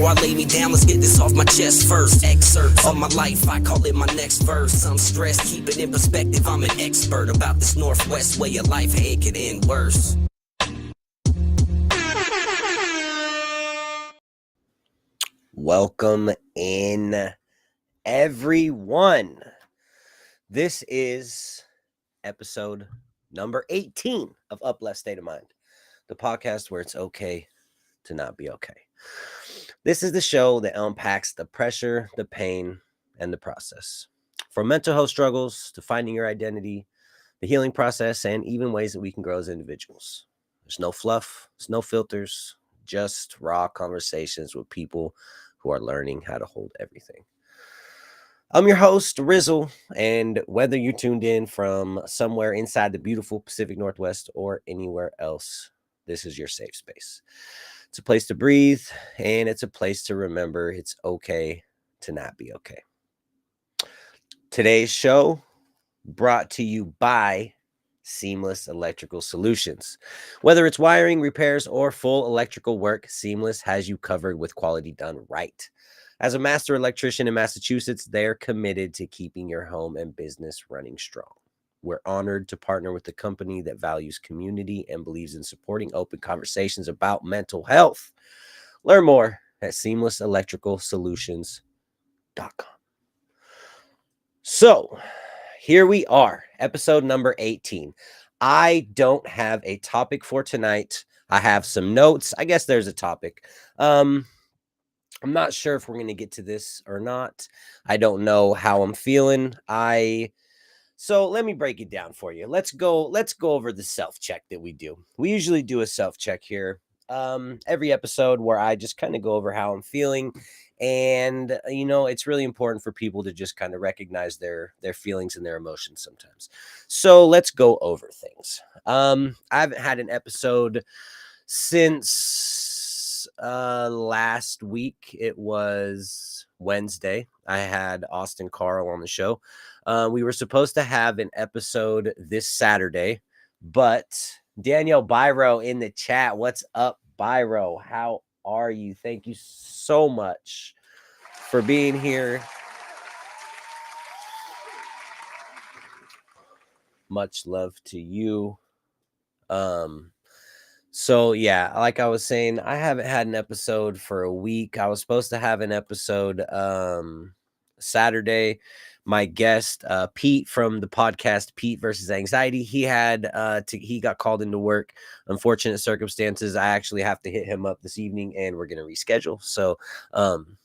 I lay me down, let's get this off my chest first. Excerpts of my life, I call it my next verse. I'm stressed, keep it in perspective, I'm an expert about this Northwest way of life, hey, it could end worse. Welcome in, everyone. This is episode number 18 of UpLeft State of Mind, the podcast where it's okay to not be okay. This is the show that unpacks the pressure, the pain, and the process. From mental health struggles to finding your identity, the healing process, and even ways that we can grow as individuals. There's no fluff, there's no filters, just raw conversations with people who are learning how to hold everything. I'm your host, Rizzle, and whether you tuned in from somewhere inside the beautiful Pacific Northwest or anywhere else, this is your safe space. It's a place to breathe, and it's a place to remember it's okay to not be okay. Today's show brought to you by Seamless Electrical Solutions. Whether it's wiring, repairs, or full electrical work, Seamless has you covered with quality done right. As a master electrician in Massachusetts, they're committed to keeping your home and business running strong. We're honored to partner with a company that values community and believes in supporting open conversations about mental health. Learn more at seamlesselectricalsolutions.com. So, here we are, episode number 18. I don't have a topic for tonight. I have some notes. I guess there's a topic. I'm not sure if we're going to get to this or not. I don't know how I'm feeling. So let me break it down for you. Let's go over the self-check that we do. We usually do a self-check here every episode where I just kind of go over how I'm feeling. And, it's really important for people to just kind of recognize their feelings and their emotions sometimes. So let's go over things. I haven't had an episode since last week. It was Wednesday. I had Austin Carl on the show. We were supposed to have an episode this Saturday, but Danielle Byro in the chat. What's up, Byro? How are you? Thank you so much for being here. Much love to you. So yeah, like I was saying, I haven't had an episode for a week. I was supposed to have an episode Saturday. My guest, Pete from the podcast Pete versus Anxiety, he got called into work. Unfortunate circumstances. I actually have to hit him up this evening, and we're gonna reschedule. So I'm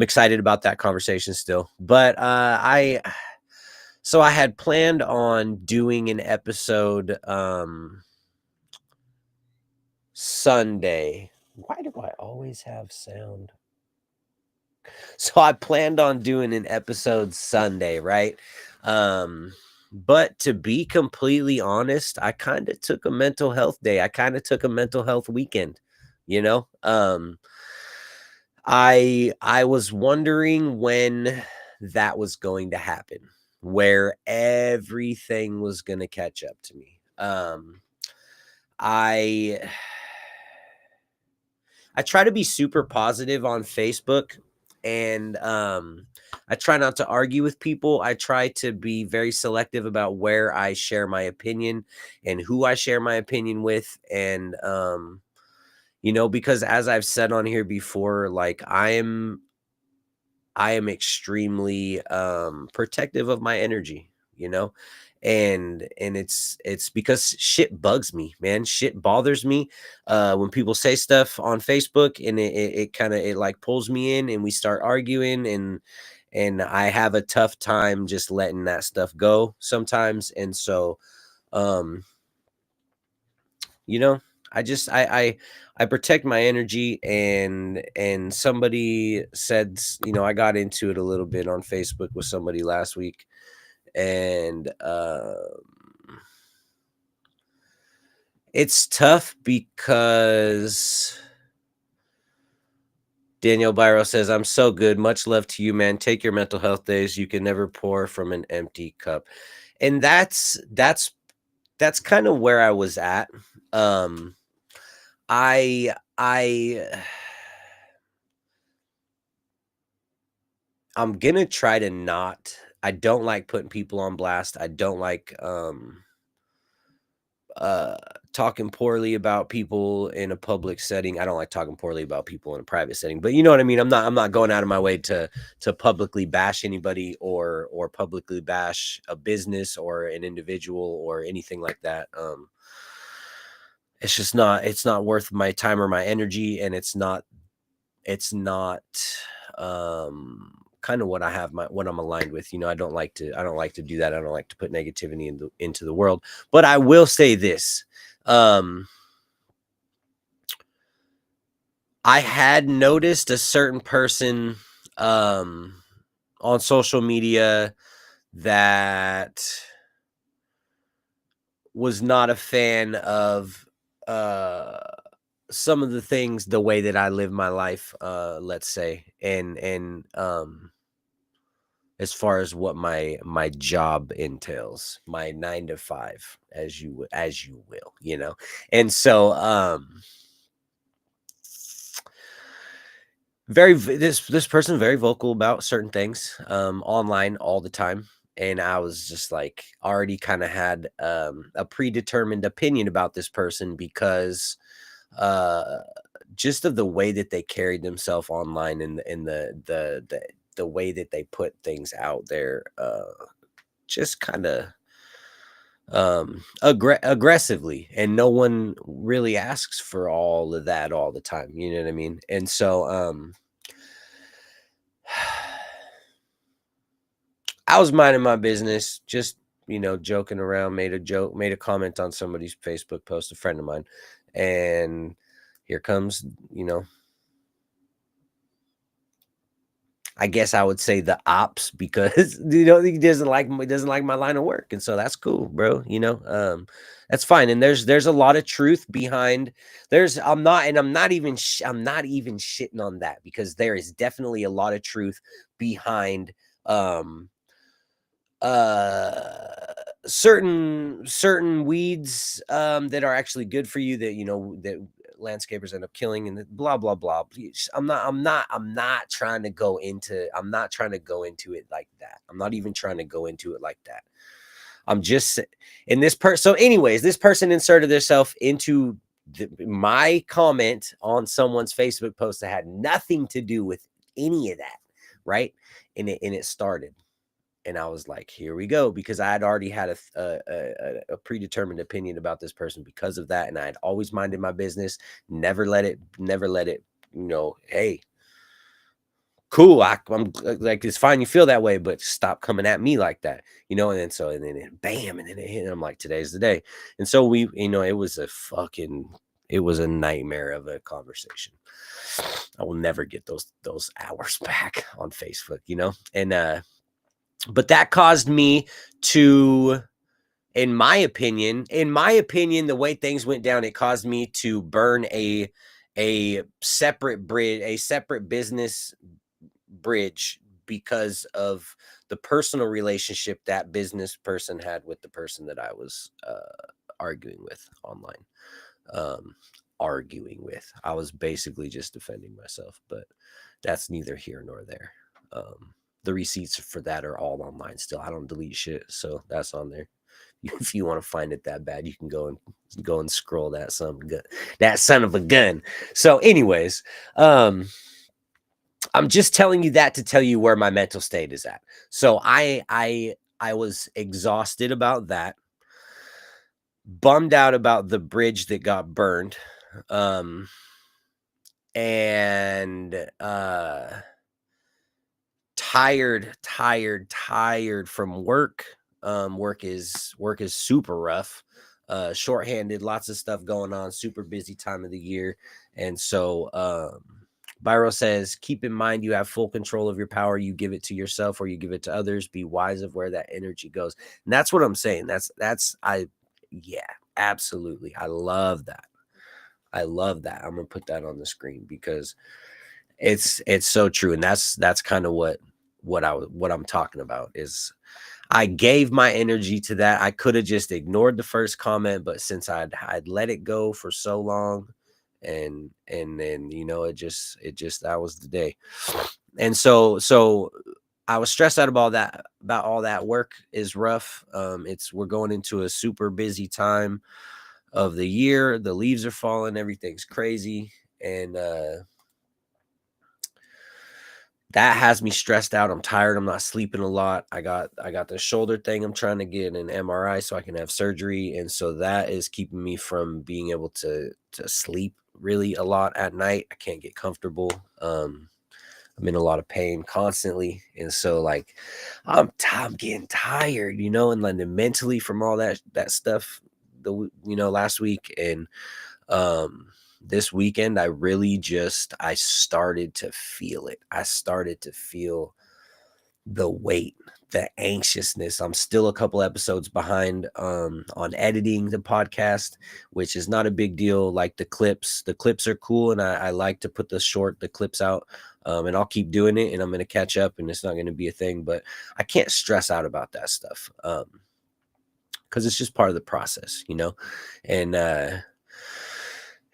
excited about that conversation still. But I had planned on doing an episode Sunday. Why do I always have sound? So I planned on doing an episode Sunday, right? But to be completely honest, I kind of took a mental health day. I kind of took a mental health weekend, I was wondering when that was going to happen, where everything was going to catch up to me. I try to be super positive on Facebook, and I try not to argue with people. I try to be very selective about where I share my opinion and who I share my opinion with. And, because as I've said on here before, like I am extremely protective of my energy, and it's because shit bugs me, man. Shit bothers me when people say stuff on Facebook, and it kind of like pulls me in, and we start arguing, and I have a tough time just letting that stuff go sometimes. And so I protect my energy, and somebody said, I got into it a little bit on Facebook with somebody last week, and it's tough because Danielle Byro says, I'm so good. Much love to you, man. Take your mental health days. You can never pour from an empty cup. And that's kind of where I was at. I I'm gonna try to not. I don't like putting people on blast. I don't like talking poorly about people in a public setting. I don't like talking poorly about people in a private setting, but you know what I mean? I'm not going out of my way to publicly bash anybody or publicly bash a business or an individual or anything like that. It's not worth my time or my energy, and it's not kind of what I'm aligned with. I don't like to do that. I don't like to put negativity into the world. But I will say this. I had noticed a certain person on social media that was not a fan of some of the things, the way that I live my life, let's say, and as far as what my job entails, my 9 to 5, as you will, and so this person very vocal about certain things online all the time, and I was just like already kind of had a predetermined opinion about this person because just of the way that they carried themselves online, and the way that they put things out there, just kind of aggressively, and no one really asks for all of that all the time, you know what I mean? And so I was minding my business, just joking around, made a comment on somebody's Facebook post, a friend of mine, and here comes I guess I would say the ops, because he doesn't like my line of work, and so that's cool, bro. That's fine. And there's a lot of truth behind. I'm not even shitting on that, because there is definitely a lot of truth behind uh certain weeds that are actually good for you, that that landscapers end up killing, and blah blah blah. I'm not trying to go into it like that. I'm not even trying to go into it like that. I'm just in this person. So anyways, this person inserted themselves into my comment on someone's Facebook post that had nothing to do with any of that, right? And it started. And I was like, here we go, because I had already had a predetermined opinion about this person because of that. And I had always minded my business, never let it, hey, cool. I'm like, it's fine. You feel that way, but stop coming at me like that, And then bam, and then it hit. And I'm like, today's the day. And so it was a nightmare of a conversation. I will never get those hours back on Facebook, and, but that caused me to, in my opinion, the way things went down, it caused me to burn a separate business bridge, because of the personal relationship that business person had with the person that I was arguing with online. I was basically just defending myself, but that's neither here nor there. The receipts for that are all online still. I don't delete shit, so that's on there. If you want to find it that bad, you can go and scroll that son of a gun. So anyways, I'm just telling you that to tell you where my mental state is at. So I was exhausted about that, bummed out about the bridge that got burned, and tired from work. Work is super rough, shorthanded, lots of stuff going on, super busy time of the year. And so Byro says, keep in mind you have full control of your power. You give it to yourself or you give it to others. Be wise of where that energy goes. And that's what I'm saying. Yeah, absolutely. I love that. I'm gonna put that on the screen, because it's so true. And that's kind of what I'm talking about. Is I gave my energy to that. I could have just ignored the first comment, but since I'd let it go for so long, and then it just that was the day. And so I was stressed out about all that. Work is rough. We're going into a super busy time of the year. The leaves are falling, everything's crazy, and that has me stressed out. I'm tired. I'm not sleeping a lot. I got the shoulder thing. I'm trying to get an MRI so I can have surgery, and so that is keeping me from being able to sleep really a lot at night. I can't get comfortable. I'm in a lot of pain constantly, and so like I'm getting tired, and like mentally from all that stuff last week, and this weekend I started to feel it. I started to feel the weight, the anxiousness. I'm still a couple episodes behind on editing the podcast, which is not a big deal. Like the clips are cool, and I like to put the clips out, and I'll keep doing it, and I'm going to catch up, and it's not going to be a thing, but I can't stress out about that stuff because it's just part of the process, and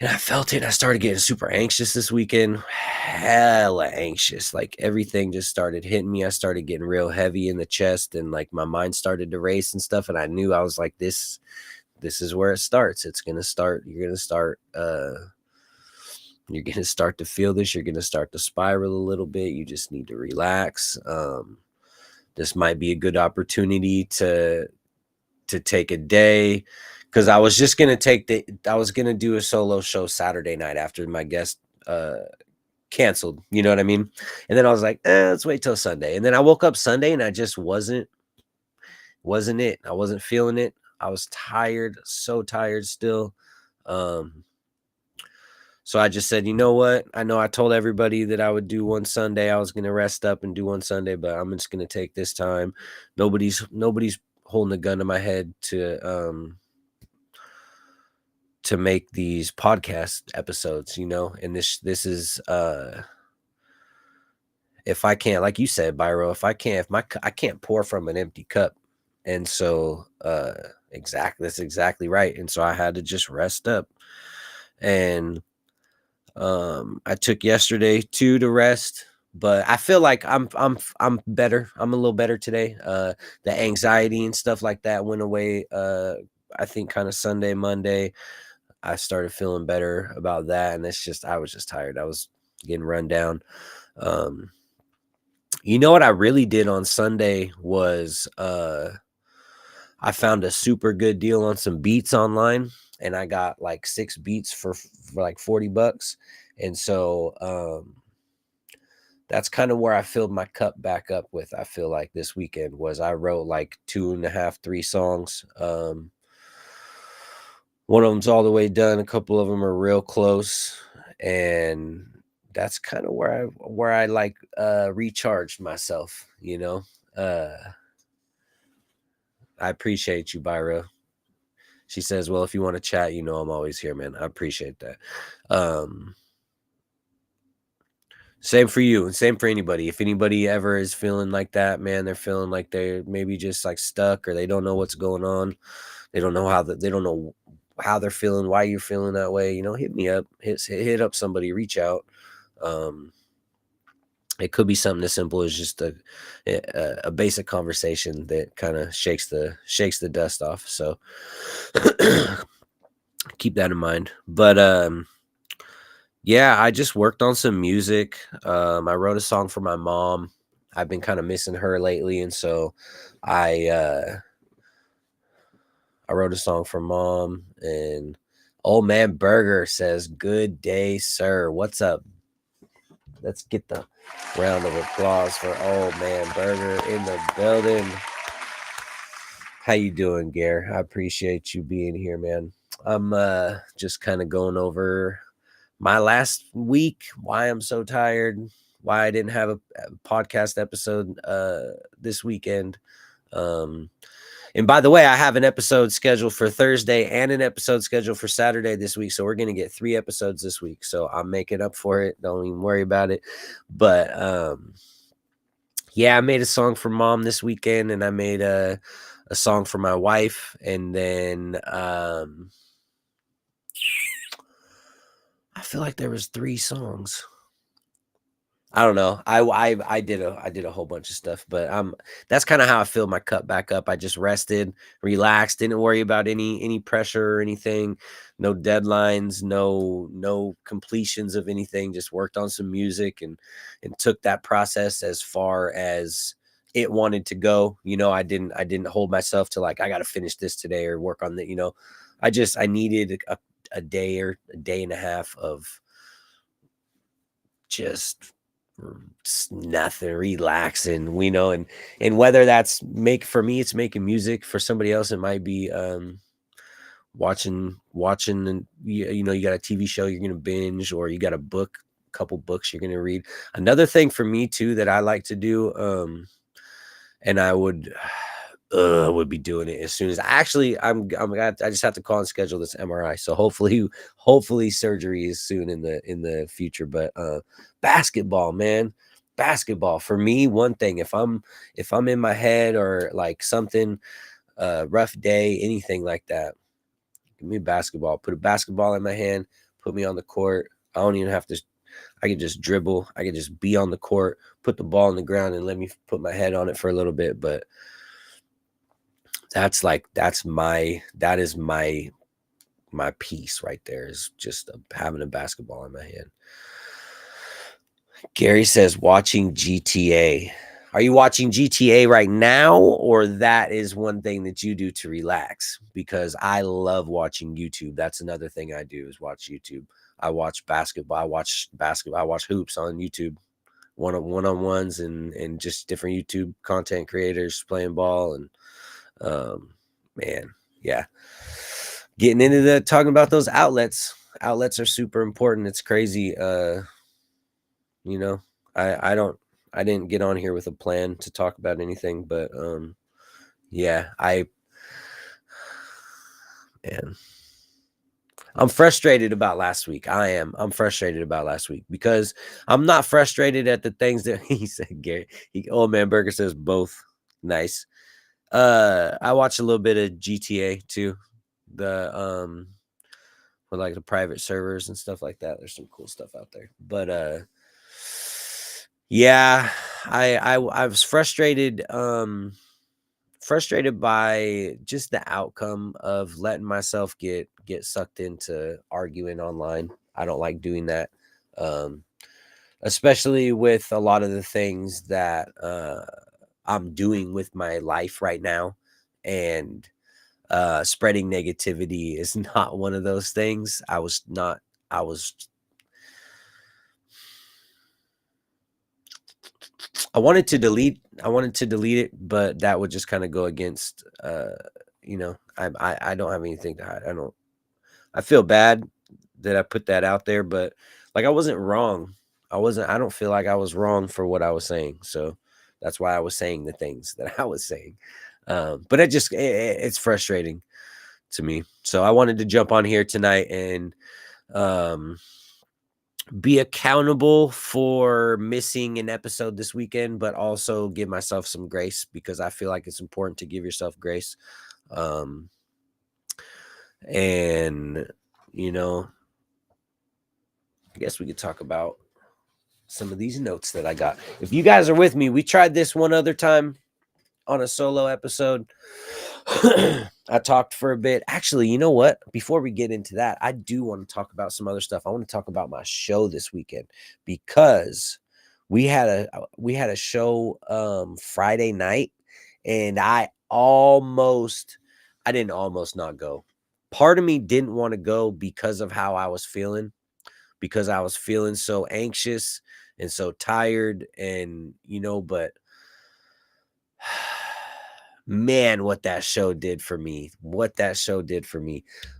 I felt it. I started getting super anxious this weekend. Hella anxious. Like everything just started hitting me. I started getting real heavy in the chest, and like my mind started to race and stuff. And I knew, I was like, this is where it starts. It's gonna start. You're gonna start to feel this. You're gonna start to spiral a little bit. You just need to relax. This might be a good opportunity to take a day. Because I was just going to I was going to do a solo show Saturday night after my guest canceled. You know what I mean? And then I was like, let's wait till Sunday. And then I woke up Sunday and I just wasn't it. I wasn't feeling it. I was tired, so tired still. So I just said, you know what? I know I told everybody that I would do one Sunday. I was going to rest up and do one Sunday, but I'm just going to take this time. Nobody's holding a gun to my head to make these podcast episodes, and this is if I can't, like you said, Byro, I can't pour from an empty cup. And so that's exactly right. And so I had to just rest up, and I took yesterday too to rest, but I feel like I'm better. I'm a little better today. The anxiety and stuff like that went away. I think kind of Sunday, Monday, I started feeling better about that. And I was just tired. I was getting run down. What I really did on Sunday was I found a super good deal on some beats online, and I got like 6 beats for like $40. And so that's kind of where I filled my cup back up with. I feel like this weekend was I wrote like 2.5, 3 songs. One of them's all the way done. A couple of them are real close, and that's kind of where I like recharged myself. I appreciate you, Byra. She says, well, if you want to chat, I'm always here, man. I appreciate that. Same for you, and same for anybody. If anybody ever is feeling like that, man, they're feeling like they're maybe just like stuck, or they don't know what's going on. They don't know how they're feeling, why you're feeling that way. Hit me up, hit up somebody, reach out. It could be something as simple as just a basic conversation that kind of shakes the dust off. So keep that in mind. But yeah, I just worked on some music. I wrote a song for my mom. I've been kind of missing her lately, and so I wrote a song for Mom. And Old Man Burger says, "Good day, sir. What's up?" Let's get the round of applause for Old Man Burger in the building. How you doing, Gare? I appreciate you being here, man. I'm just kind of going over my last week, why I'm so tired, why I didn't have a podcast episode this weekend. And by the way, I have an episode scheduled for Thursday and an episode scheduled for Saturday this week. So we're going to get 3 episodes this week. So I'm making up for it. Don't even worry about it. But yeah, I made a song for Mom this weekend, and I made a song for my wife. And then I feel like there was 3 songs. I don't know. I did a whole bunch of stuff, but that's kind of how I filled my cup back up. I just rested, relaxed, didn't worry about any pressure or anything, no deadlines, no completions of anything. Just worked on some music and took that process as far as it wanted to go. You know, I didn't hold myself to like I got to finish this today or work on the. You know, I needed a day or a day and a half of just nothing, relaxing, we know, and whether that's for me it's making music, for somebody else it might be watching and you know, you got a TV show you're gonna binge, or you got a couple books you're gonna read. Another thing for me too that I like to do, and I would be doing it as soon as I just have to call and schedule this MRI. So hopefully surgery is soon in the future. But basketball, man. Basketball for me, one thing, if I'm in my head or like something, rough day, anything like that, give me basketball. Put a basketball in my hand, put me on the court. I don't even have to. I could just dribble. I could just be on the court, put the ball on the ground, and let me put my head on it for a little bit. But that is my piece right there, is just having a basketball in my hand. Gary says watching GTA. Are you watching GTA right now, or that is one thing that you do to relax? Because I love watching YouTube. That's another thing I do, is watch YouTube. I watch basketball. I watch hoops on YouTube, one-on-ones and just different YouTube content creators playing ball. And man, yeah, getting into talking about those outlets are super important. It's crazy. You know, I didn't get on here with a plan to talk about anything, but yeah, man, I'm frustrated about last week. I'm frustrated about last week because I'm not frustrated at the things that he said. Gary, Old Man Burger says both. Nice. I watched a little bit of GTA too, the with like the private servers and stuff like that. There's some cool stuff out there, but yeah, I was frustrated by just the outcome of letting myself get sucked into arguing online. I don't like doing that, especially with a lot of the things that I'm doing with my life right now, and spreading negativity is not one of those things. I wanted to delete it, but that would just kind of go against you know, I don't have anything to hide. I feel bad that I put that out there, but like I wasn't wrong. I don't feel like I was wrong for what I was saying. So that's why I was saying the things that I was saying. But it's frustrating to me. So I wanted to jump on here tonight and be accountable for missing an episode this weekend, but also give myself some grace, because I feel like it's important to give yourself grace. And you know, I guess we could talk about some of these notes that I got. If you guys are with me, we tried this one other time on a solo episode. I talked for a bit. Actually, you know what? Before we get into that, I do want to talk about some other stuff. I want to talk about my show this weekend, because we had a show Friday night, and I didn't almost not go. Part of me didn't want to go because of how I was feeling, because I was feeling so anxious and so tired, and you know, but man, what that show did for me.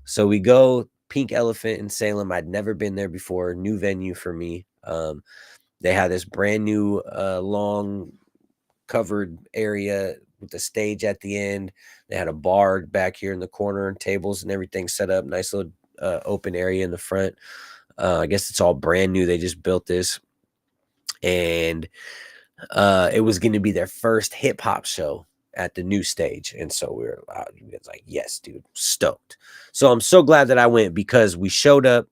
So we go Pink Elephant in Salem. I'd never been there before. New venue for me. They had this brand new long covered area with the stage at the end. They had a bar back here in the corner and tables and everything set up. Nice little open area in the front. I guess it's all brand new. They just built this. And it was going to be their first hip hop show at the new stage. And so we were like, yes, dude, stoked. So I'm so glad that I went, because we showed up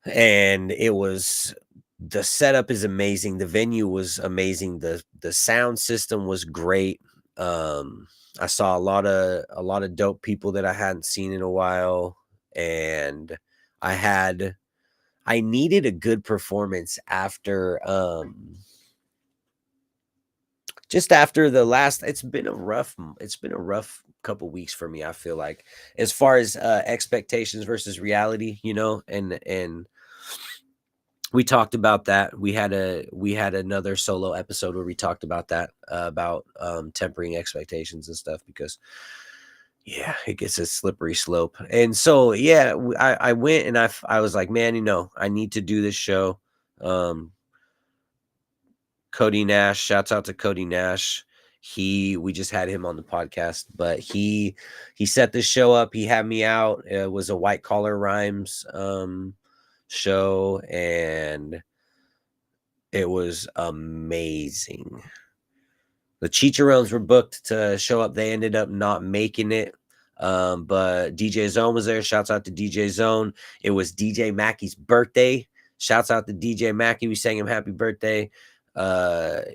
and it was The setup is amazing. The venue was amazing. The sound system was great. I saw a lot of dope people that I hadn't seen in a while, and I needed a good performance after just after the last. It's been a rough couple weeks for me, I feel like, as far as expectations versus reality, and we talked about that. We had another solo episode where we talked about that, about tempering expectations and stuff, because yeah, it gets a slippery slope. And so yeah, I went, and I was like, man, I need to do this show. um Cody Nash, shouts out to Cody Nash. We just had him on the podcast, but he set this show up. He had me out. It was a white collar rhymes show, and it was amazing. The Chicharrones were booked to show up. They ended up not making it. But DJ Zone was there. Shouts out to DJ Zone. It was DJ Mackey's birthday. Shouts out to DJ Mackey. We sang him happy birthday.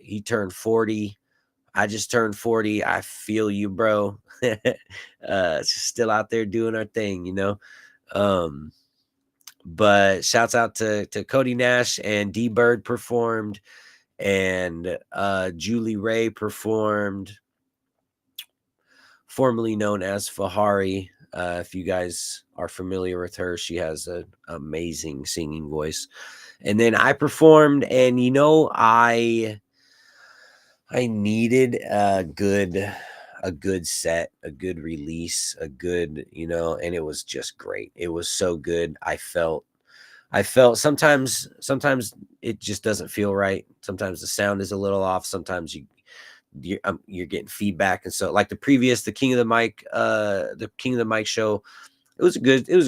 He turned 40. I just turned 40. I feel you, bro. Still out there doing our thing. But shouts out to Cody Nash, and D Bird performed, and Julie Ray performed, formerly known as Fahari. If you guys are familiar with her, she has an amazing singing voice. And then I performed, and I needed a good set, a good release, and it was just great. It was so good. I felt sometimes it just doesn't feel right. Sometimes the sound is a little off. Sometimes you're getting feedback. And so, like the King of the Mic show, it was a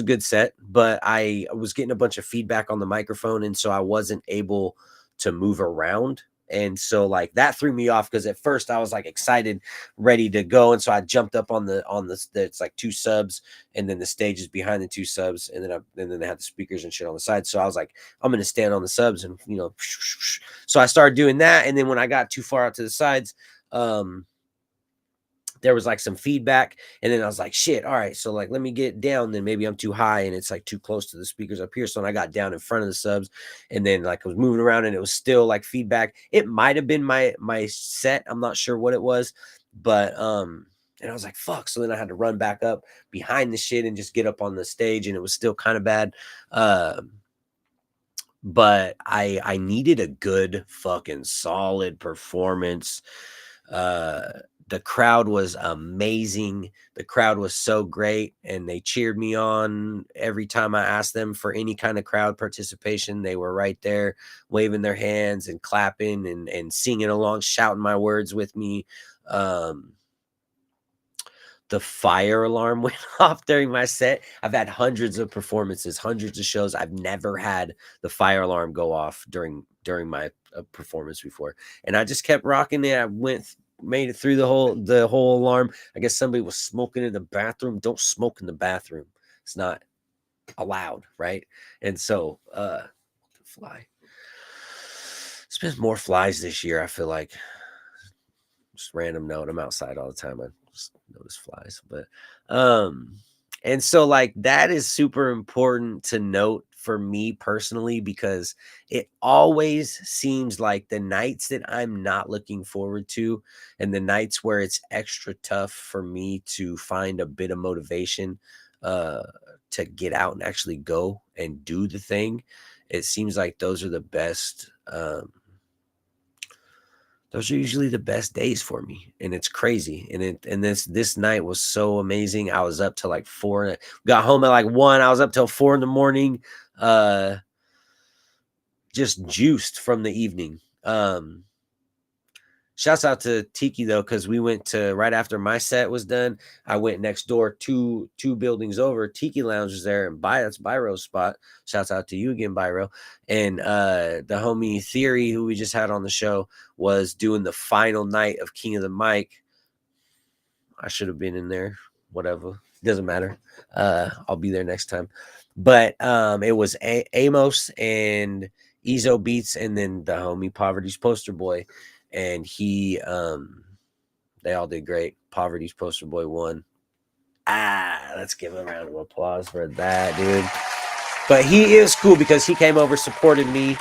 good set, but I was getting a bunch of feedback on the microphone, and so I wasn't able to move around. And so, like, that threw me off, because at first I was like excited, ready to go, and so I jumped up on the it's like two subs, and then the stage is behind the two subs, and then they had the speakers and shit on the side. So I was like, I'm gonna stand on the subs, and so I started doing that. And then when I got too far out to the sides, there was like some feedback, and then I was like, shit, all right, so like, let me get down, then maybe I'm too high and it's like too close to the speakers up here. So when I got down in front of the subs, and then like I was moving around, and it was still like feedback. It might have been my set, I'm not sure what it was, but and I was like, fuck. So then I had to run back up behind the shit and just get up on the stage, and it was still kind of bad. But I needed a good fucking solid performance. The crowd was amazing. The crowd was so great, and they cheered me on every time I asked them for any kind of crowd participation. They were right there, waving their hands and clapping and singing along, shouting my words with me. The fire alarm went off during my set. I've had hundreds of performances, hundreds of shows. I've never had the fire alarm go off during my performance before, and I just kept rocking it. I made it through the whole alarm. I guess somebody was smoking in the bathroom. Don't smoke in the bathroom. It's not allowed, right? And so, fly. There's been more flies this year, I feel like. Just random note. I'm outside all the time. I just notice flies. But and so, like, that is super important to note for me personally, because it always seems like the nights that I'm not looking forward to, and the nights where it's extra tough for me to find a bit of motivation to get out and actually go and do the thing, it seems like those are the best. Those are usually the best days for me, and it's crazy. And this night was so amazing. I was up till like 4. Got home at like 1. I was up till 4 in the morning, just juiced from the evening. Shouts out to Tiki though, because we went to, right after my set was done, I went next door, two buildings over. Tiki Lounge was there, and that's Byro's spot. Shouts out to you again, Byro. And the homie Theory, who we just had on the show, was doing the final night of King of the Mic. I should have been in there. Whatever, doesn't matter. I'll be there next time. But it was Amos and Ezo Beats, and then the homie Poverty's Poster Boy, and he they all did great. Poverty's Poster Boy won. Let's give him a round of applause for that, dude. But he is cool because he came over, supported me.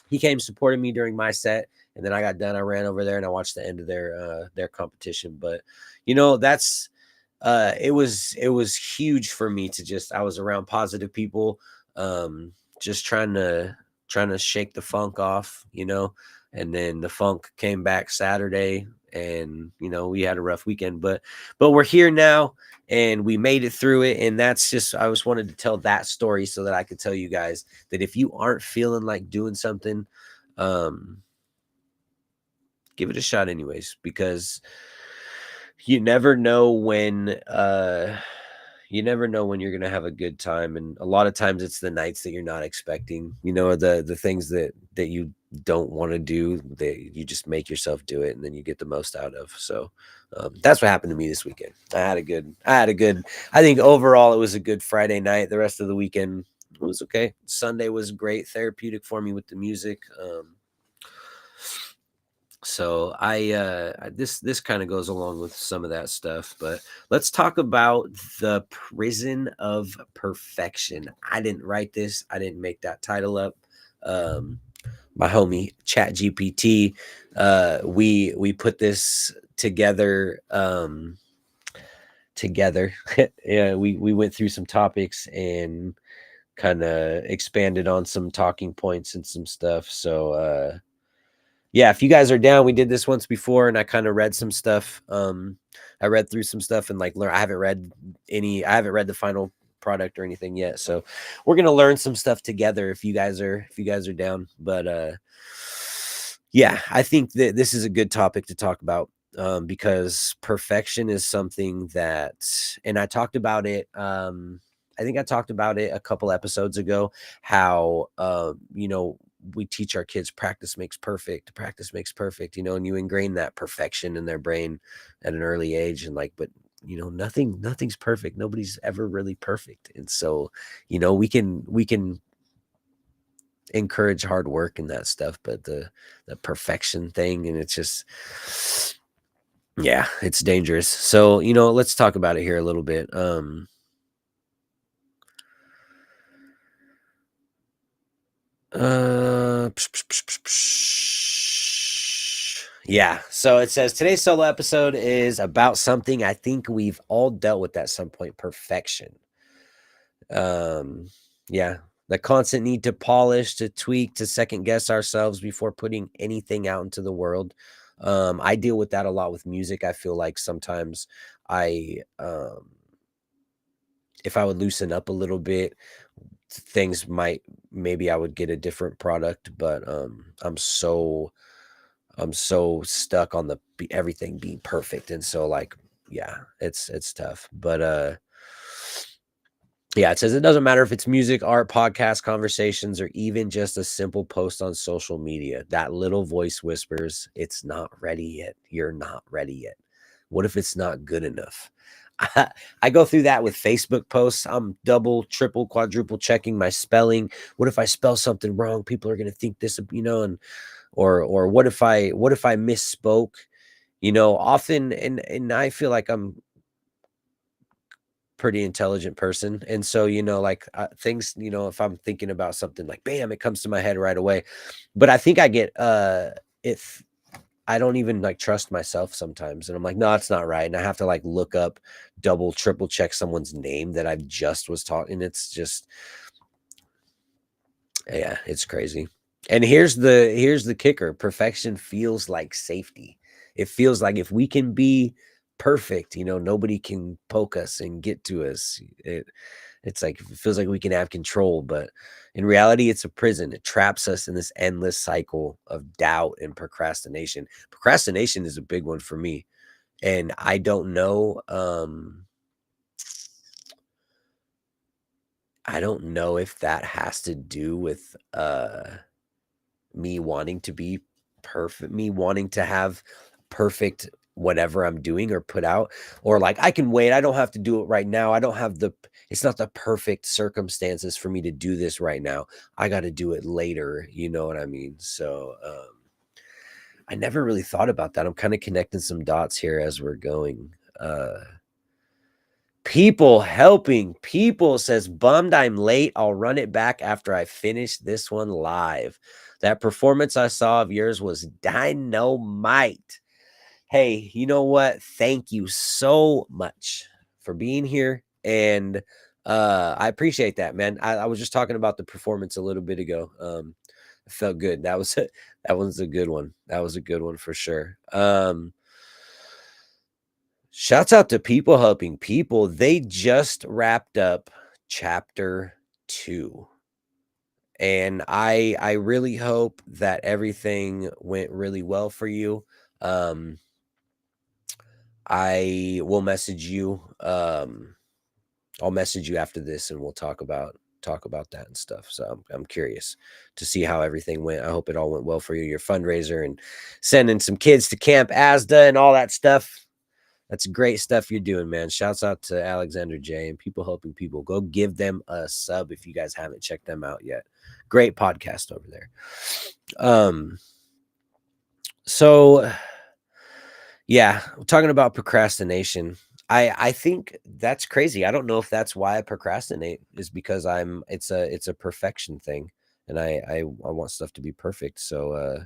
He came supported me during my set, and then I got done. I ran over there and I watched the end of their competition. But that's it was huge for me to I was around positive people, just trying to shake the funk off, and then the funk came back Saturday, and we had a rough weekend, but we're here now and we made it through it. And that's just, I just wanted to tell that story so that I could tell you guys that if you aren't feeling like doing something, give it a shot anyways, because you never know when you're gonna have a good time. And a lot of times it's the nights that you're not expecting, the things that you don't want to do, that you just make yourself do it, and then you get the most out of. So that's what happened to me this weekend. I think overall it was a good Friday night. The rest of the weekend was okay. Sunday was great, therapeutic for me with the music. So this kind of goes along with some of that stuff, but let's talk about the prison of perfection. I didn't write this. I didn't make that title up. My homie Chat GPT, we put this together. Yeah, we went through some topics and kind of expanded on some talking points and some stuff. So yeah, if you guys are down, we did this once before, and I kind of read some stuff. I read through some stuff and like I haven't read the final product or anything yet. So we're gonna learn some stuff together if you guys are down. But yeah, I think that this is a good topic to talk about, because perfection is something that, and I talked about it. I think I talked about it a couple episodes ago, how we teach our kids practice makes perfect, and you ingrain that perfection in their brain at an early age. And like, but nothing's perfect. Nobody's ever really perfect. And so, we can encourage hard work and that stuff, but the perfection thing, and it's just, yeah, it's dangerous. So, let's talk about it here a little bit. Yeah, so it says today's solo episode is about something I think we've all dealt with at some point: perfection. Yeah, the constant need to polish, to tweak, to second guess ourselves before putting anything out into the world. I deal with that a lot with music. I feel like sometimes if I would loosen up a little bit, things maybe I would get a different product. But I'm so stuck on everything being perfect. And so, like, yeah, it's tough. But yeah, it says it doesn't matter if it's music, art, podcast, conversations, or even just a simple post on social media. That little voice whispers, it's not ready yet. You're not ready yet. What if it's not good enough? I go through that with Facebook posts. I'm double, triple, quadruple checking my spelling. What if I spell something wrong? People are going to think this, and or what if I misspoke, often. And I feel like I'm pretty intelligent person. And so, like, things, if I'm thinking about something, like, bam, it comes to my head right away. But I think I get, if I don't even like trust myself sometimes, and I'm like, no, it's not right. And I have to like look up, double, triple check someone's name that I just was talking. It's just, yeah, it's crazy. And here's the kicker: perfection feels like safety. It feels like if we can be perfect, nobody can poke us and get to us. It's like, it feels like we can have control, but in reality, it's a prison. It traps us in this endless cycle of doubt and procrastination. Procrastination is a big one for me, and I don't know. I don't know if that has to do with me wanting to be perfect, me wanting to have perfect whatever I'm doing or put out, or like I can wait. I don't have to do it right now. I don't have it's not the perfect circumstances for me to do this right now. I got to do it later. You know what I mean? So, I never really thought about that. I'm kind of connecting some dots here as we're going. People helping people says, bummed I'm late. I'll run it back after I finish this one live. That performance I saw of yours was dynamite. Hey, you know what? Thank you so much for being here. And I appreciate that, man. I was just talking about the performance a little bit ago. It felt good. That was that one's a good one. That was a good one for sure. Shouts out to people helping people. They just wrapped up chapter 2. And I really hope that everything went really well for you. I will message you. I'll message you after this and we'll talk about that and stuff. So I'm curious to see how everything went. I hope it all went well for you, your fundraiser and sending some kids to Camp Asda and all that stuff. That's great stuff you're doing, man. Shouts out to Alexander J and people helping people. Go give them a sub if you guys haven't checked them out yet. Great podcast over there. So yeah, we're talking about procrastination. I think that's crazy. I don't know if that's why I procrastinate, is because it's a perfection thing. And I want stuff to be perfect. So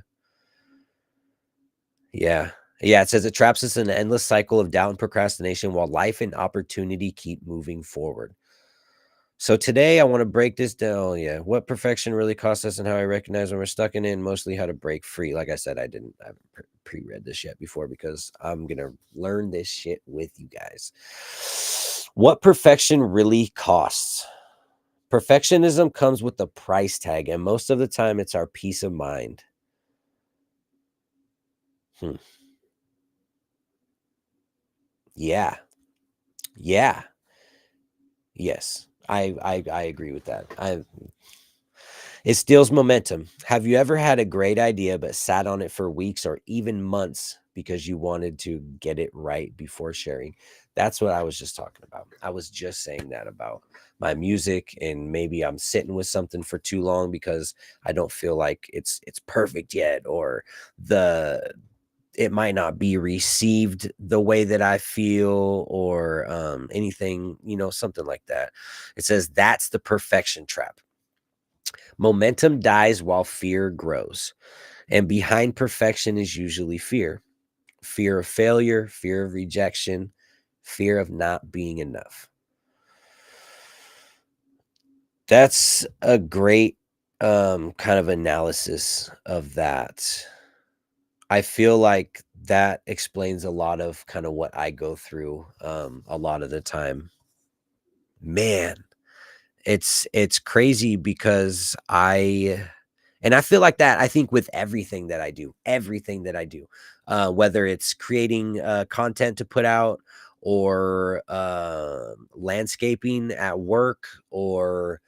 yeah. Yeah, it says it traps us in an endless cycle of doubt and procrastination while life and opportunity keep moving forward. So today I want to break this down. Yeah, what perfection really costs us and how I recognize when we're stuck in it, and mostly how to break free. Like I said, I haven't pre-read this yet before because I'm going to learn this shit with you guys. What perfection really costs. Perfectionism comes with a price tag, and most of the time it's our peace of mind. Yeah. Yeah. Yes. I agree with that. It steals momentum. Have you ever had a great idea but sat on it for weeks or even months because you wanted to get it right before sharing? That's what I was just talking about. I was just saying that about my music, and maybe I'm sitting with something for too long because I don't feel like it's perfect yet, or it might not be received the way that I feel, or anything, something like that. It says that's the perfection trap. Momentum dies while fear grows. And behind perfection is usually fear. Fear of failure, fear of rejection, fear of not being enough. That's a great kind of analysis of that. I feel like that explains a lot of kind of what I go through a lot of the time. Man, it's crazy because I feel like that, I think, with everything that I do, whether it's creating content to put out, or landscaping at work, or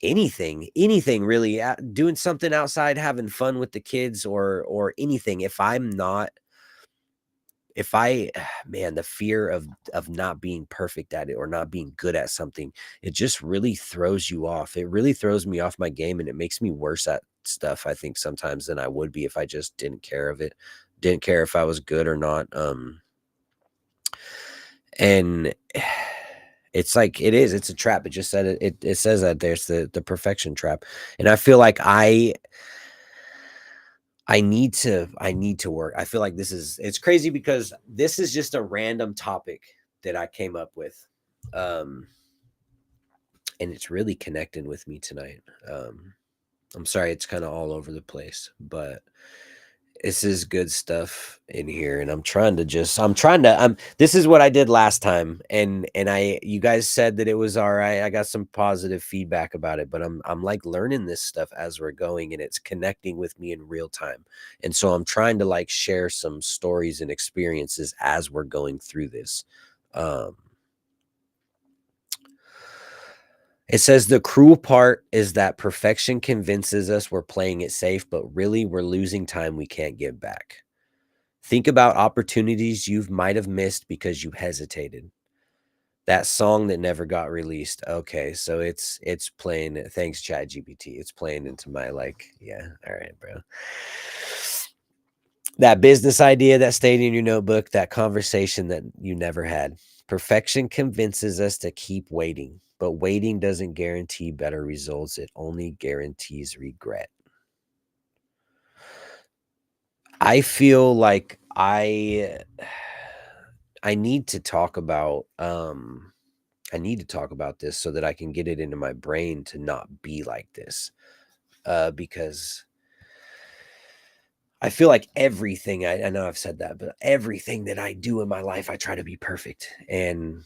anything really, doing something outside, having fun with the kids, or anything. Man, the fear of not being perfect at it or not being good at something, it just really throws you off. It really throws me off my game, and it makes me worse at stuff, I think, sometimes than I would be if I just didn't care if I was good or not. And it's like, it's a trap. It just said it says that there's the perfection trap. And I feel like I need to work. I feel like it's crazy because this is just a random topic that I came up with. And it's really connecting with me tonight. I'm sorry, it's kind of all over the place, but this is good stuff in here. And this is what I did last time. And you guys said that it was all right. I got some positive feedback about it, but I'm like learning this stuff as we're going, and it's connecting with me in real time. And so I'm trying to like share some stories and experiences as we're going through this. It says the cruel part is that perfection convinces us we're playing it safe, but really we're losing time we can't get back. Think about opportunities you might have missed because you hesitated. That song that never got released. Okay, so it's playing. Thanks, ChatGPT. It's playing into my yeah. All right, bro. That business idea that stayed in your notebook, that conversation that you never had. Perfection convinces us to keep waiting, but waiting doesn't guarantee better results. It only guarantees regret. I feel like I need to talk about this so that I can get it into my brain to not be like this. Because I feel like everything, I know I've said that, but everything that I do in my life, I try to be perfect. And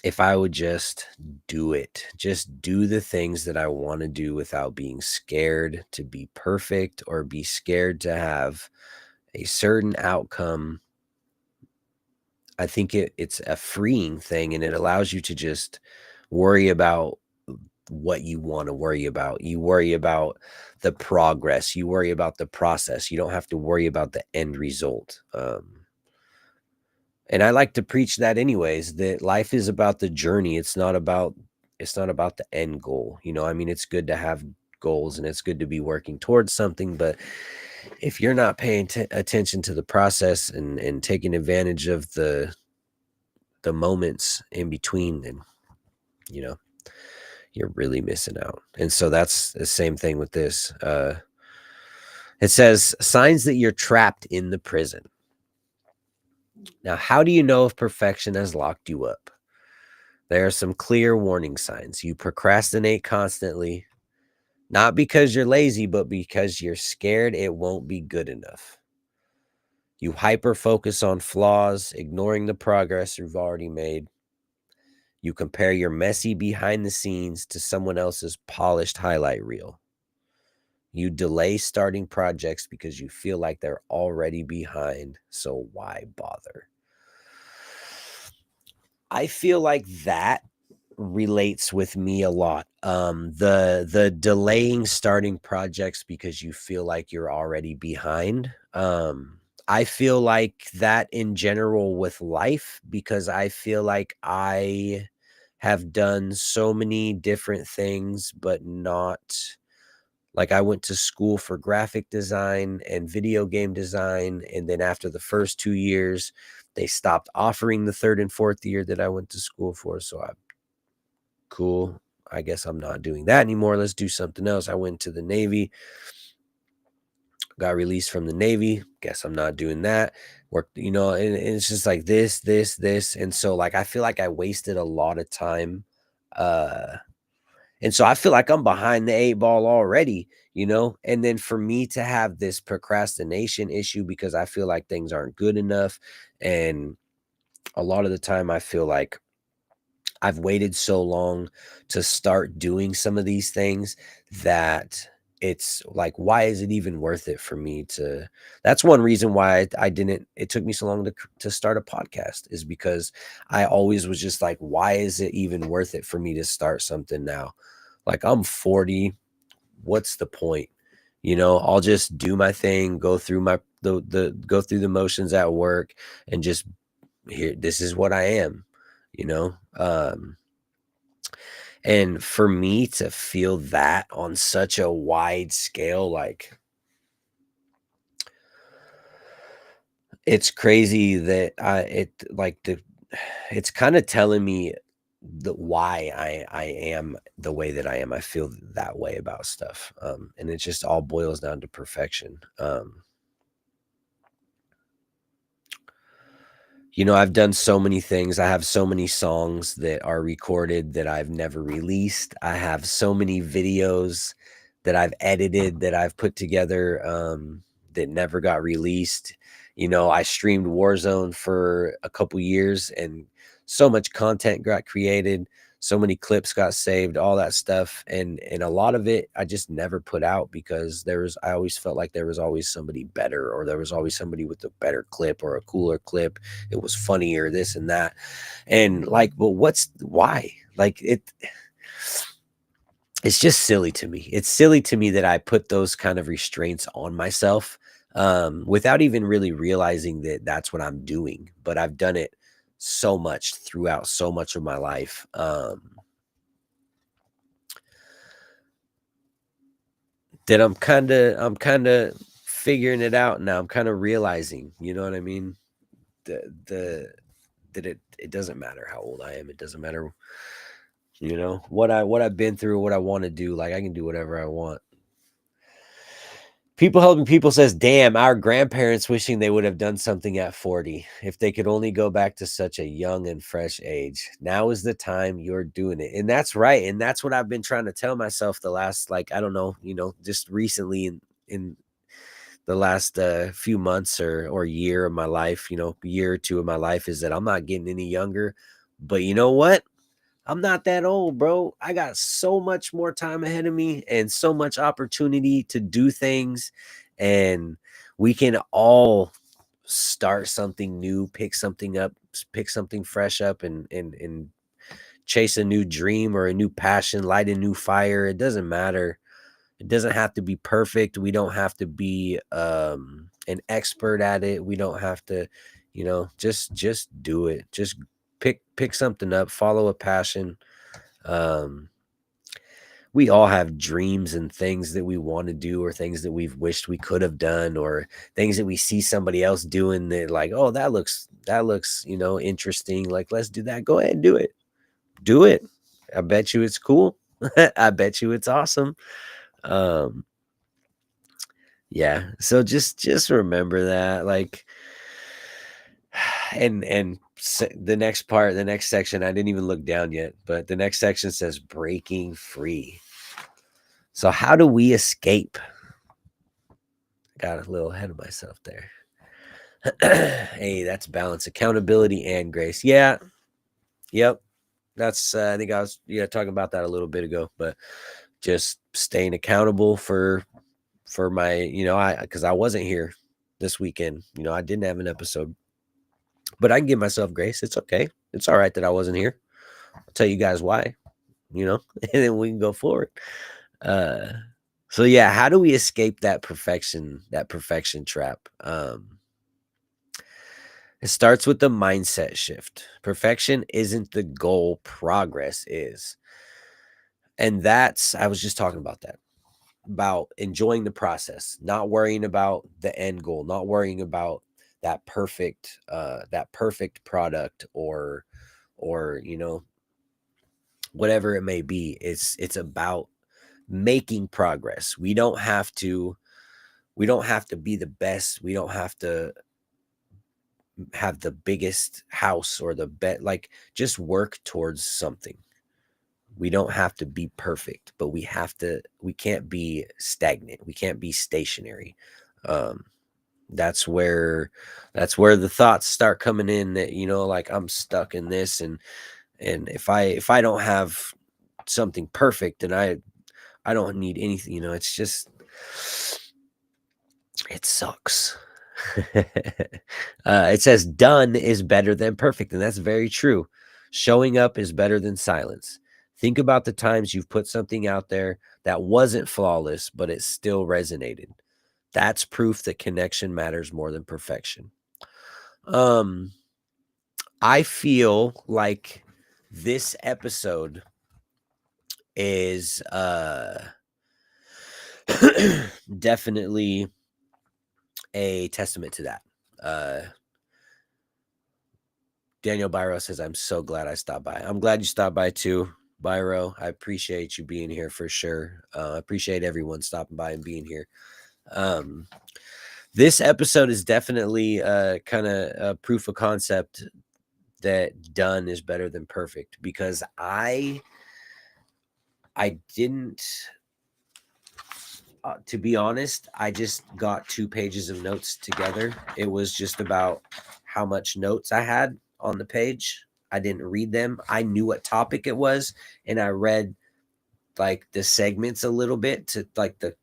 if I would just do it, just do the things that I want to do without being scared to be perfect or be scared to have a certain outcome, I think it's a freeing thing, and it allows you to just worry about what you want to worry about. You worry about the progress, you worry about the process. You don't have to worry about the end result. And I like to preach that anyways, that life is about the journey. It's not about the end goal. I mean, it's good to have goals and it's good to be working towards something, but if you're not paying attention to the process and taking advantage of the moments in between, then you're really missing out. And so that's the same thing with this. It says signs that you're trapped in the prison. Now, how do you know if perfection has locked you up? There are some clear warning signs. You procrastinate constantly, not because you're lazy, but because you're scared it won't be good enough. You hyper focus on flaws, ignoring the progress you've already made. You compare your messy behind the scenes to someone else's polished highlight reel. You delay starting projects because you feel like they're already behind, so why bother? I feel like that relates with me a lot. The delaying starting projects because you feel like you're already behind. I feel like that in general with life, because I feel like I have done so many different things, but not like I went to school for graphic design and video game design. And then after the first 2 years, they stopped offering the third and fourth year that I went to school for. So cool. I guess I'm not doing that anymore. Let's do something else. I went to the Navy, got released from the Navy. Guess I'm not doing that. Worked, and it's just like this. And so like, I feel like I wasted a lot of time. And so I feel like I'm behind the 8 ball already, and then for me to have this procrastination issue because I feel like things aren't good enough. And a lot of the time I feel like I've waited so long to start doing some of these things that it's like, why is it even worth it for me to? That's one reason why I didn't, it took me so long to start a podcast, is because I always was just like, why is it even worth it for me to start something now? Like, I'm 40. What's the point? I'll just do my thing, go through go through the motions at work, and just here, this is what I am, and for me to feel that on such a wide scale, like, it's crazy that it's kind of telling me why I am the way that I am. I feel that way about stuff. And it just all boils down to perfection. I've done so many things. I have so many songs that are recorded that I've never released. I have so many videos that I've edited, that I've put together, that never got released. I streamed Warzone for a couple years, and so much content got created. So many clips got saved, all that stuff. And a lot of it I just never put out because I always felt like there was always somebody better, or there was always somebody with a better clip or a cooler clip. It was funnier, this and that. And like, but why? Like it's just silly to me. It's silly to me that I put those kind of restraints on myself without even really realizing that that's what I'm doing. But I've done it so much throughout so much of my life. That I'm kind of figuring it out now. I'm kind of realizing, you know what I mean? That it doesn't matter how old I am. It doesn't matter, you know, what I've been through, what I want to do. Like I can do whatever I want. People helping people says, damn, our grandparents wishing they would have done something at 40. If they could only go back to such a young and fresh age. Now is the time you're doing it. And that's right. And that's what I've been trying to tell myself the last, like, I don't know, you know, just recently in the last few months or year of my life, you know, year or two of my life, is that I'm not getting any younger. But you know what? I'm not that old, bro. I got so much more time ahead of me and so much opportunity to do things. And we can all start something new, pick something up, pick something fresh up and chase a new dream or a new passion, light a new fire. It doesn't matter. It doesn't have to be perfect. We don't have to be an expert at it. We don't have to, you know, just do it. Just pick something up, follow a passion. We all have dreams and things that we want to do or things that we've wished we could have done or things that we see somebody else doing that like, oh, that looks, you know, interesting. Like, let's do that. Go ahead and do it. Do it. I bet you it's cool. I bet you it's awesome. Yeah. So just remember that, like, and the next part, the next section, I didn't even look down yet, but the next section says breaking free. So how do we escape? Got a little ahead of myself there. Hey, that's balance, accountability, and grace. Yeah. Yep. That's I think I was talking about that a little bit ago, but just staying accountable for my, you know, because I wasn't here this weekend. You know, I didn't have an episode. But I can give myself grace. It's okay. It's all right that I wasn't here. I'll tell you guys why, you know, and then we can go forward. So yeah, how do we escape that perfection trap? It starts with the mindset shift. Perfection isn't the goal, progress is. And I was just talking about that, about enjoying the process, not worrying about the end goal, not worrying about that perfect product or you know, whatever it may be. It's about making progress. We don't have to be the best. We don't have to have the biggest house or the like, just work towards something. We don't have to be perfect, but we can't be stagnant. We can't be stationary. That's where the thoughts start coming in that, you know, like I'm stuck in this. And if I don't have something perfect, then I don't need anything, you know. It's just, it sucks. It says done is better than perfect, and that's very true. Showing up is better than silence. Think about the times you've put something out there that wasn't flawless, but it still resonated. That's proof that connection matters more than perfection. I feel like this episode is definitely a testament to that. Daniel Byro says, I'm so glad I stopped by. I'm glad you stopped by too, Byro. I appreciate you being here for sure. I appreciate everyone stopping by and being here. This episode is definitely kind of a proof of concept that done is better than perfect, because I didn't, to be honest, I just got 2 pages of notes together. It was just about how much notes I had on the page. I didn't read them. I knew what topic it was, and I read like the segments a little bit to like the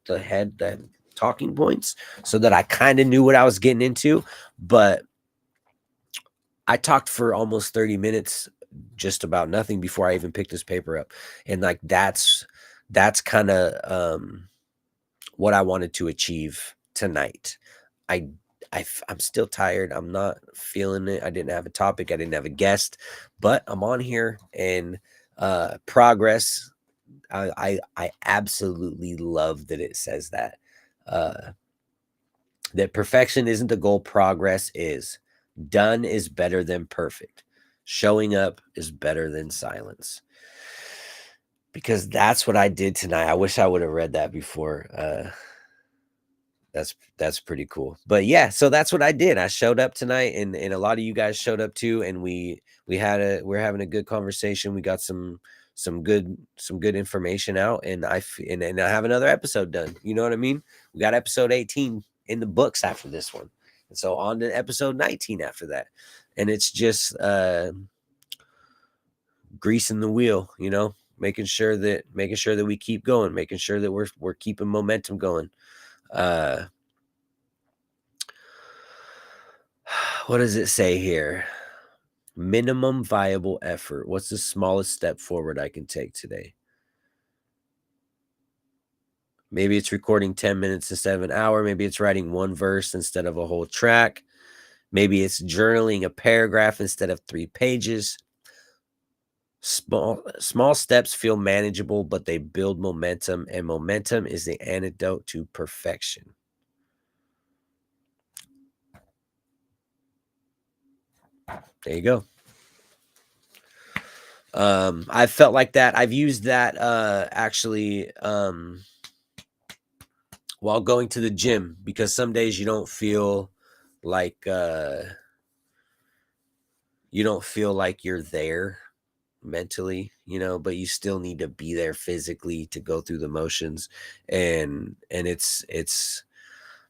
talking points, so that I kind of knew what I was getting into. But I talked for almost 30 minutes just about nothing before I even picked this paper up. And like that's kind of what I wanted to achieve tonight. I'm still tired. I'm not feeling it. I didn't have a topic. I didn't have a guest, but I'm on here, and progress. I absolutely love that it says that. That perfection isn't the goal, progress is. Done is better than perfect. Showing up is better than silence. Because that's what I did tonight. I wish I would have read that before. That's pretty cool. But yeah, so that's what I did. I showed up tonight, and a lot of you guys showed up too, and we're having a good conversation. We got some good information out, and I have another episode done. You know what I mean? We got episode 18 in the books after this one. And so on to episode 19 after that. And it's just greasing the wheel, you know, making sure that we keep going, making sure that we're keeping momentum going. What does it say here? Minimum viable effort. What's the smallest step forward I can take today? Maybe it's recording 10 minutes instead of an hour. Maybe it's writing one verse instead of a whole track. Maybe it's journaling a paragraph instead of 3 pages. Small steps feel manageable, but they build momentum, and momentum is the antidote to perfection. There you go. I felt like that. I've used that actually while going to the gym, because some days you don't feel like you're there mentally, you know, but you still need to be there physically to go through the motions, and it's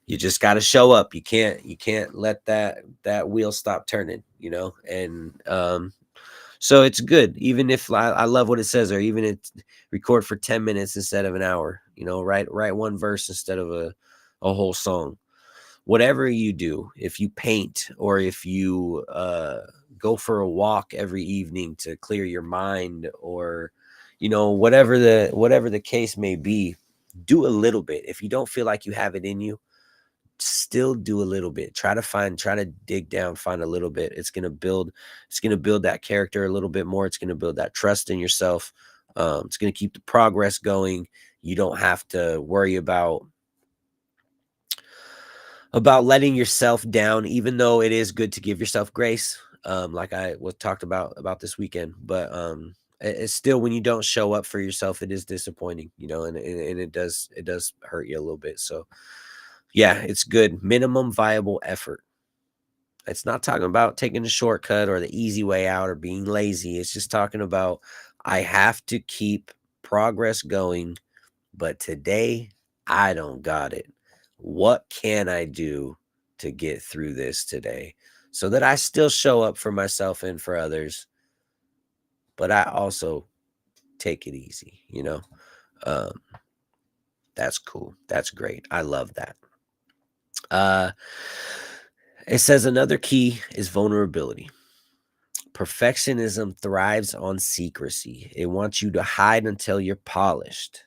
you just got to show up. You can't let that wheel stop turning, you know. And so it's good, even if I love what it says there, even if record for 10 minutes instead of an hour, you know, write one verse instead of a whole song. Whatever you do, if you paint, or if you go for a walk every evening to clear your mind, or, you know, whatever the case may be, do a little bit. If you don't feel like you have it in you, still do a little bit. Try to dig down, find a little bit. It's going to build that character a little bit more. It's going to build that trust in yourself. It's going to keep the progress going. You don't have to worry about letting yourself down, even though it is good to give yourself grace. Like I was talked about this weekend, but it's still, when you don't show up for yourself, it is disappointing, you know, and it does hurt you a little bit. So yeah, it's good. Minimum viable effort. It's not talking about taking a shortcut or the easy way out or being lazy. It's just talking about, I have to keep progress going, but today I don't got it. What can I do to get through this today so that I still show up for myself and for others, but I also take it easy, you know? That's cool. That's great. I love that. It says another key is vulnerability. Perfectionism thrives on secrecy. It wants you to hide until you're polished.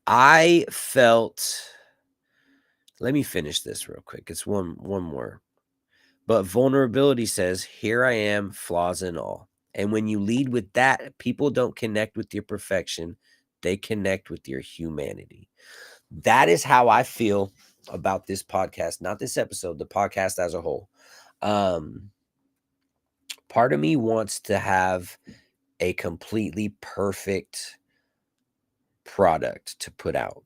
I felt, let me finish this real quick. It's one more. But vulnerability says, here I am, flaws and all. And when you lead with that, people don't connect with your perfection. They connect with your humanity. That is how I feel about this podcast, not this episode, the podcast as a whole. Part of me wants to have a completely perfect product to put out.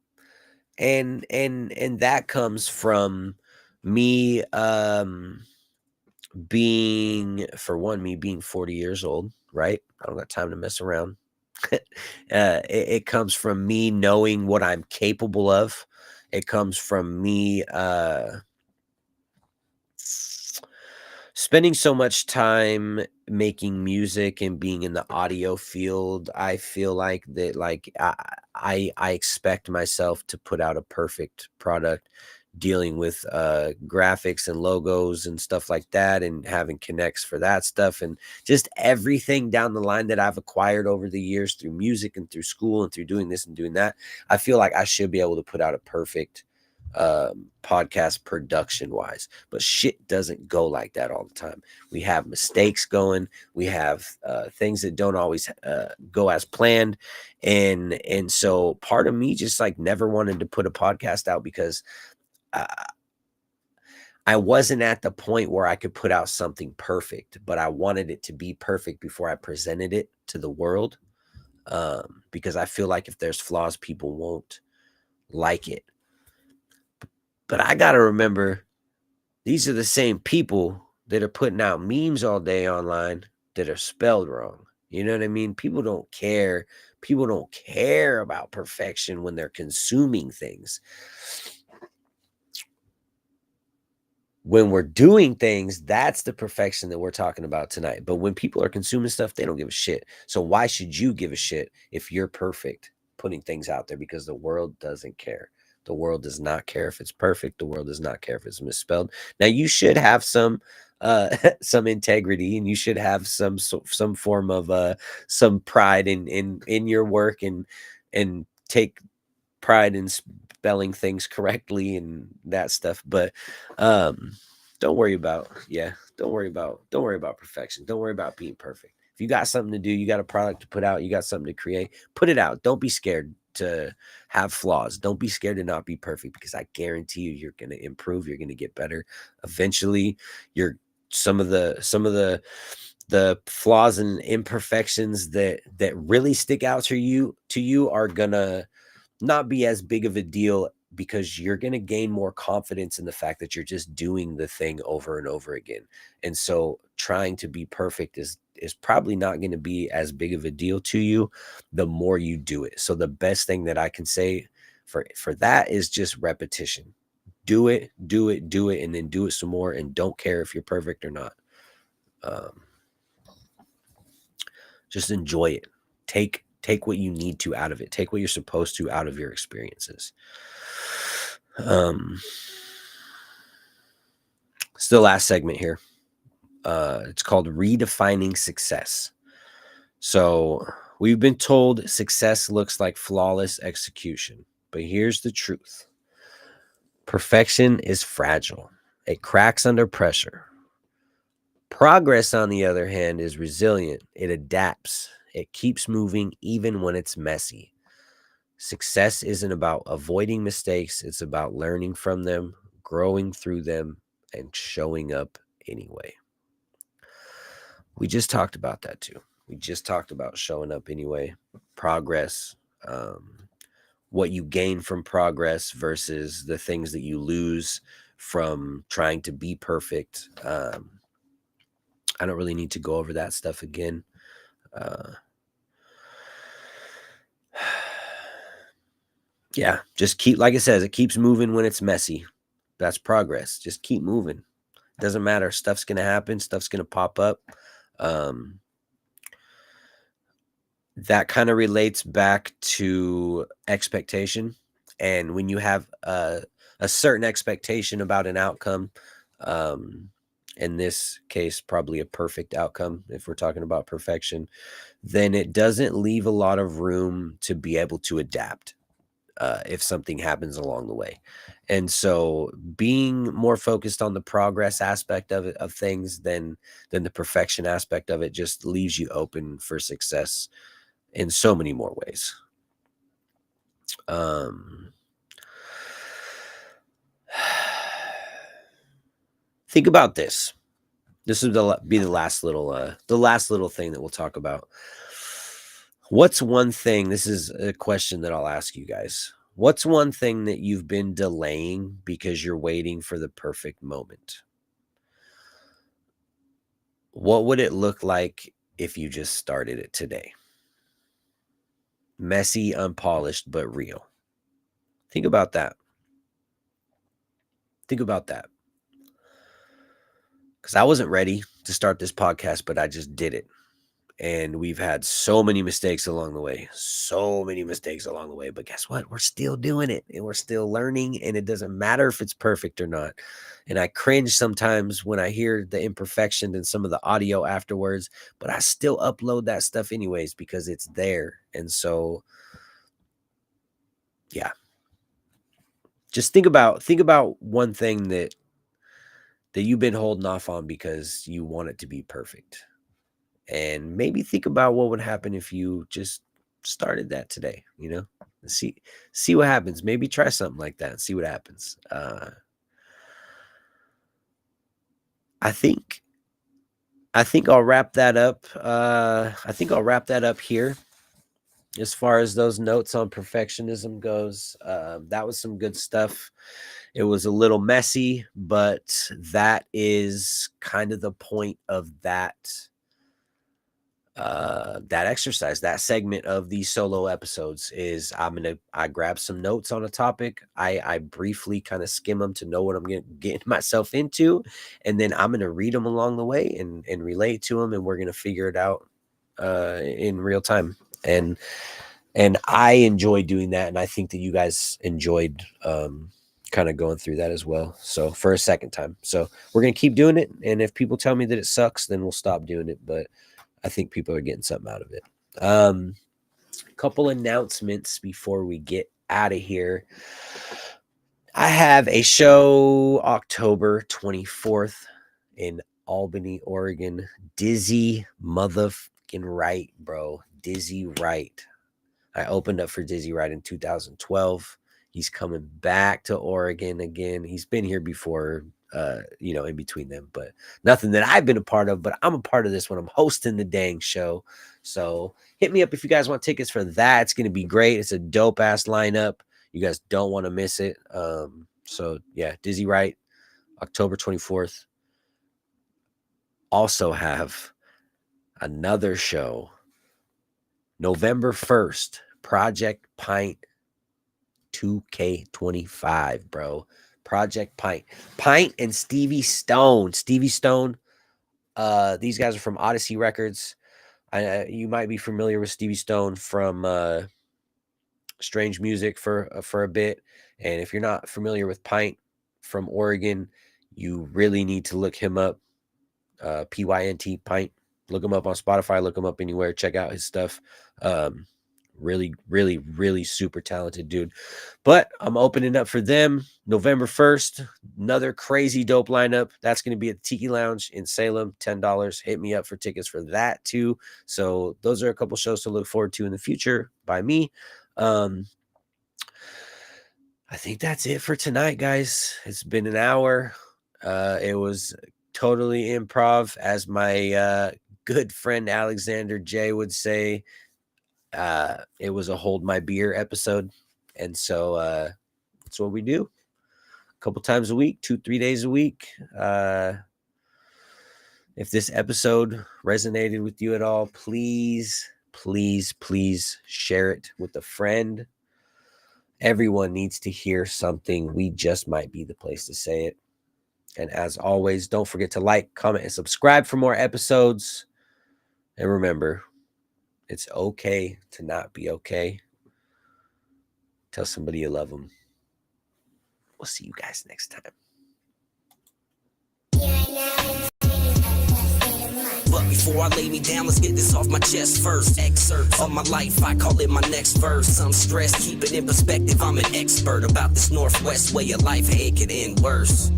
And that comes from me being 40 years old, right? I don't got time to mess around. It comes from me knowing what I'm capable of. It comes from me spending so much time making music and being in the audio field. I feel like that, like I expect myself to put out a perfect product. dealing with graphics and logos and stuff like that, and having connects for that stuff, and just everything down the line that I've acquired over the years through music and through school and through doing this and doing that, I feel like I should be able to put out a perfect podcast production wise, but shit doesn't go like that all the time. We have mistakes going, we have things that don't always go as planned, and so part of me just like never wanted to put a podcast out because I wasn't at the point where I could put out something perfect, but I wanted it to be perfect before I presented it to the world, because I feel like if there's flaws, people won't like it. But I got to remember, these are the same people that are putting out memes all day online that are spelled wrong. You know what I mean? People don't care. People don't care about perfection when they're consuming things. When we're doing things, that's the perfection that we're talking about tonight. But when people are consuming stuff, they don't give a shit. So why should you give a shit if you're perfect putting things out there? Because the world doesn't care. The world does not care if it's perfect. The world does not care if it's misspelled. Now, you should have some some integrity, and you should have some form of some pride in your work, and take pride in spelling things correctly and that stuff. But don't worry about perfection. Don't worry about being perfect. If you got something to do, you got a product to put out, you got something to create, put it out. Don't be scared to have flaws. Don't be scared to not be perfect, because I guarantee you're going to improve. You're going to get better. Eventually, some of the flaws and imperfections that really stick out to you are gonna not be as big of a deal, because you're going to gain more confidence in the fact that you're just doing the thing over and over again. And so trying to be perfect is probably not going to be as big of a deal to you the more you do it. So the best thing that I can say for that is just repetition. Do it, and then do it some more, and don't care if you're perfect or not. Just enjoy it. Take what you need to out of it. Take what you're supposed to out of your experiences. It's the last segment here. It's called Redefining Success. So we've been told success looks like flawless execution, but here's the truth. Perfection is fragile. It cracks under pressure. Progress, on the other hand, is resilient. It adapts. It keeps moving even when it's messy. Success isn't about avoiding mistakes. It's about learning from them, growing through them, and showing up anyway. We just talked about that too. We just talked about showing up anyway, progress, what you gain from progress versus the things that you lose from trying to be perfect. I don't really need to go over that stuff again. Yeah, just keep, like it says, it keeps moving when it's messy. That's progress. Just keep moving. Doesn't matter. Stuff's going to happen. Stuff's going to pop up. That kind of relates back to expectation. And when you have a certain expectation about an outcome, in this case, probably a perfect outcome, if we're talking about perfection, then it doesn't leave a lot of room to be able to adapt if something happens along the way. And so being more focused on the progress aspect of it, of things, than the perfection aspect of it, just leaves you open for success in so many more ways. Think about this. This will be the last little thing that we'll talk about. What's one thing? This is a question that I'll ask you guys. What's one thing that you've been delaying because you're waiting for the perfect moment? What would it look like if you just started it today? Messy, unpolished, but real. Think about that. Think about that. Because I wasn't ready to start this podcast, but I just did it. And we've had so many mistakes along the way, but guess what? We're still doing it, and we're still learning, and it doesn't matter if it's perfect or not. And I cringe sometimes when I hear the imperfection and some of the audio afterwards, but I still upload that stuff anyways because it's there. And so, yeah, just think about one thing that you've been holding off on because you want it to be perfect. And maybe think about what would happen if you just started that today, see what happens. Maybe try something like that and see what happens. I think I'll wrap that up. Here. As far as those notes on perfectionism goes, that was some good stuff. It was a little messy, but that is kind of the point of that exercise, that segment of these solo episodes. Is I grab some notes on a topic. I briefly kind of skim them to know what I'm getting myself into, and then I'm gonna read them along the way and relate to them, and we're gonna figure it out in real time. And I enjoy doing that, and I think that you guys enjoyed kind of going through that as well. So for a second time, so we're gonna keep doing it, and if people tell me that it sucks, then we'll stop doing it. But I think people are getting something out of it. Couple announcements before we get out of here. I have a show October 24th in Albany, Oregon. Dizzy motherfucking Wright, bro. Dizzy Wright. I opened up for Dizzy Wright in 2012. He's coming back to Oregon again. He's been here before, in between them, but nothing that I've been a part of, but I'm a part of this one. I'm hosting the dang show. So hit me up if you guys want tickets for that. It's going to be great. It's a dope ass lineup. You guys don't want to miss it. So yeah, Dizzy Wright, October 24th. Also have another show, November 1st, Project Pint 2K25, bro. Project Pint and Stevie Stone. These guys are from Odyssey Records. You might be familiar with Stevie Stone from Strange Music for a bit. And if you're not familiar with Pint from Oregon, you really need to look him up. PYNT Pint. Look him up on Spotify. Look him up anywhere. Check out his stuff. Really, really, really super talented dude. But I'm opening up for them November 1st. Another crazy dope lineup. That's going to be at the Tiki Lounge in Salem. $10. Hit me up for tickets for that too. So those are a couple shows to look forward to in the future by me. I think that's it for tonight, guys. It's been an hour. It was totally improv, as my good friend Alexander J would say. It was a hold my beer episode. And so that's what we do a couple times a week, 2-3 days a week. If this episode resonated with you at all, please share it with a friend. Everyone needs to hear something. We just might be the place to say it. And as always, don't forget to like, comment, and subscribe for more episodes. And remember, it's okay to not be okay. Tell somebody you love them. We'll see you guys next time. But before I lay me down, let's get this off my chest first. Excerpt of my life, I call it my next verse. I'm stressed, keep it in perspective, I'm an expert about this Northwest way of life, hey, it could end worse.